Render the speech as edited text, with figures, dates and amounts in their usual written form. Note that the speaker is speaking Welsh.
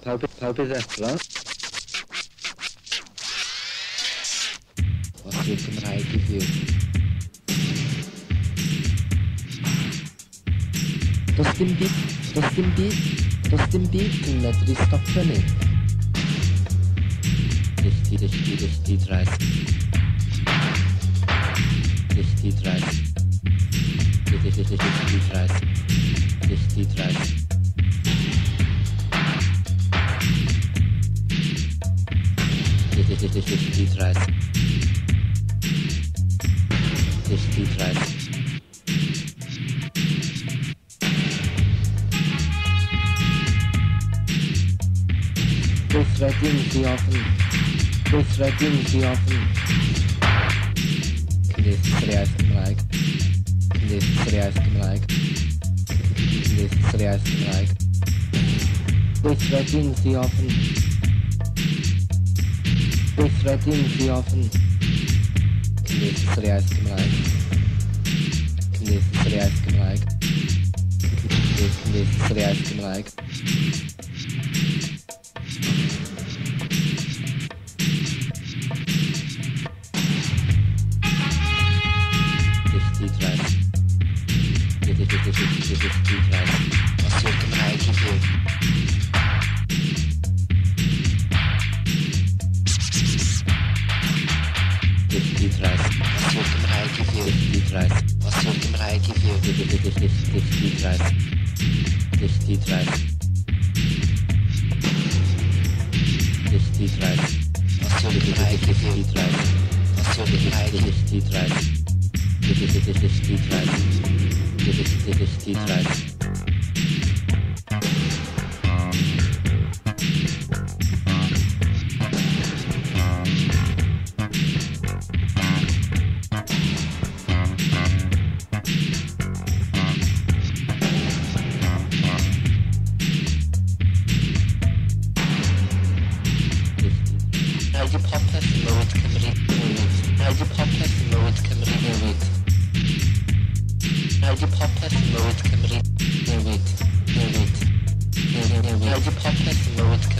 Pawb i ddeffro. Os yw'r Gymraeg i fyw. Does dim byd yn medru stopio ni. Di-Drais. Di-Drais. Di-Drais. Di-Drais. Di-Drais. Di-Drais. Gweithredu'n ddi-ofn. Cymdeithasuriaeth Gymraeg. Cymdeithasuriaeth Gymraeg. Cymdeithasuriaeth Gymraeg. Gweithredu'n ddi-ofn. Gweithredu'n ddi-ofn. Cymdeithasuriaeth Gymraeg. Cymdeithasuriaeth Gymraeg. Cymdeithasuriaeth Gymraeg. Di-Drais. Os yw'r Gymraeg i fyw. Di-Drais. Os yw'r Gymraeg i fyw. Di-Drais. Os yw'r Gymraeg i fyw. Di-Drais. Di-Drais. Di-Drais. Os yw'r Gymraeg i fyw. Di-Drais. Os yw'r Gymraeg i fyw. Di-Drais. Di-Drais. Di-Drais. Rhaid i popeth yn mywyd Cymru newid. Rhaid i popeth yn mywyd Cymru newid. Rhaid i popeth yn mywyd Cymru newid. Rhaid i popeth yn mywyd Cymru